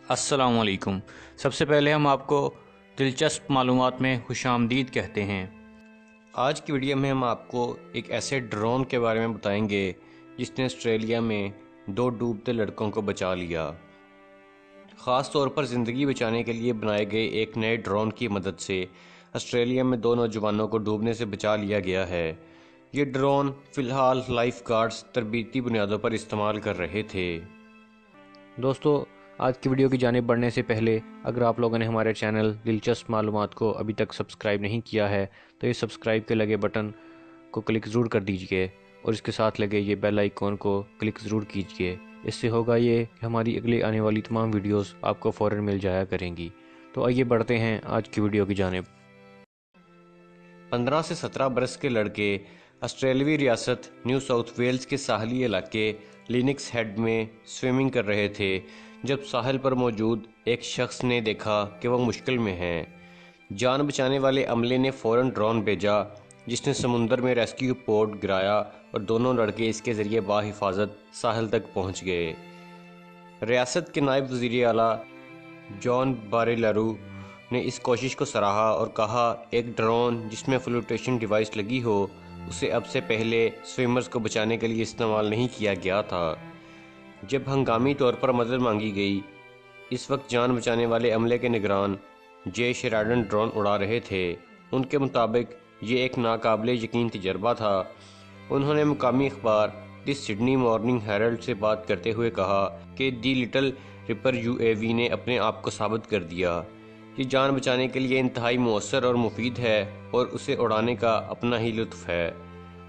السلام علیکم۔ سب سے پہلے ہم آپ کو دلچسپ معلومات میں خوش آمدید کہتے ہیں۔ آج کی ویڈیو میں ہم آپ کو ایک ایسے ڈرون کے بارے میں بتائیں گے جس نے آسٹریلیا میں 2 ڈوبتے لڑکوں کو بچا لیا۔ خاص طور پر زندگی بچانے کے لیے بنائے گئے ایک نئے ڈرون کی مدد سے آسٹریلیا میں 2 نوجوانوں کو ڈوبنے سے بچا لیا گیا ہے۔ یہ ڈرون فی الحال لائف گارڈز تربیتی بنیادوں پر استعمال کر رہے تھے۔ دوستو، آج کی ویڈیو کی جانب بڑھنے سے پہلے اگر آپ لوگوں نے ہمارے چینل دلچسپ معلومات کو ابھی تک سبسکرائب نہیں کیا ہے تو یہ سبسکرائب کے لگے بٹن کو کلک ضرور کر دیجئے اور اس کے ساتھ لگے یہ بیل آئیکن کو کلک ضرور کیجئے۔ اس سے ہوگا یہ کہ ہماری اگلی آنے والی تمام ویڈیوز آپ کو فوراً مل جایا کریں گی۔ تو آئیے بڑھتے ہیں آج کی ویڈیو کی جانب۔ 15 سے 17 برس کے لڑکے آسٹریلوی ریاست نیو ساؤتھ ویلز کے ساحلی علاقے لینکس ہیڈ میں سوئمنگ کر رہے تھے جب ساحل پر موجود ایک شخص نے دیکھا کہ وہ مشکل میں ہیں۔ جان بچانے والے عملے نے فوراً ڈرون بھیجا جس نے سمندر میں ریسکیو پوڈ گرایا اور دونوں لڑکے اس کے ذریعے بحفاظت ساحل تک پہنچ گئے۔ ریاست کے نائب وزیر اعلیٰ جان باریلارو نے اس کوشش کو سراہا اور کہا ایک ڈرون جس میں فلوٹیشن ڈیوائس لگی ہو اسے اب سے پہلے سوئمرز کو بچانے کے لیے استعمال نہیں کیا گیا تھا۔ جب ہنگامی طور پر مدد مانگی گئی، اس وقت جان بچانے والے عملے کے نگران جے شیراڈن ڈرون اڑا رہے تھے۔ ان کے مطابق یہ ایک ناقابل یقین تجربہ تھا۔ انہوں نے مقامی اخبار دی سڈنی مارننگ ہیرلڈ سے بات کرتے ہوئے کہا کہ دی لٹل ریپر UAV نے اپنے آپ کو ثابت کر دیا۔ یہ جان بچانے کے لیے انتہائی مؤثر اور مفید ہے اور اسے اڑانے کا اپنا ہی لطف ہے۔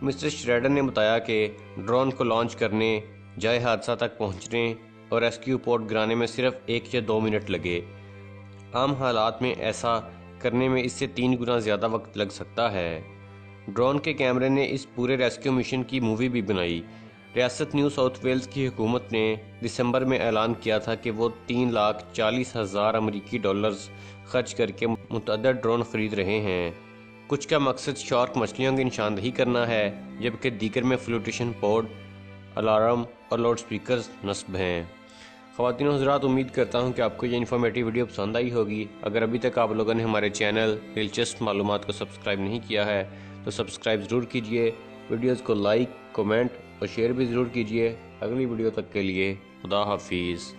مسٹر شیراڈن نے بتایا کہ ڈرون کو لانچ کرنے، جائے حادثہ تک پہنچنے اور ریسکیو پوڈ گرانے میں صرف 1 یا 2 منٹ لگے۔ عام حالات میں ایسا کرنے میں اس سے 3 گنا زیادہ وقت لگ سکتا ہے۔ ڈرون کے کیمرے نے اس پورے ریسکیو مشن کی مووی بھی بنائی۔ ریاست نیو ساؤتھ ویلز کی حکومت نے دسمبر میں اعلان کیا تھا کہ وہ $3,40,000 امریکی خرچ کر کے متعدد ڈرون خرید رہے ہیں۔ کچھ کا مقصد شارک مچھلیوں کی نشاندہی کرنا ہے جبکہ دیگر میں فلوٹیشن پوڈ، الارم اور لاؤڈ سپیکرز نصب ہیں۔ خواتین و حضرات، امید کرتا ہوں کہ آپ کو یہ انفارمیٹیو ویڈیو پسند آئی ہوگی۔ اگر ابھی تک آپ لوگوں نے ہمارے چینل دلچسپ معلومات کو سبسکرائب نہیں کیا ہے تو سبسکرائب ضرور کیجئے، ویڈیوز کو لائک، کومنٹ اور شیئر بھی ضرور کیجئے۔ اگلی ویڈیو تک کے لیے خدا حافظ۔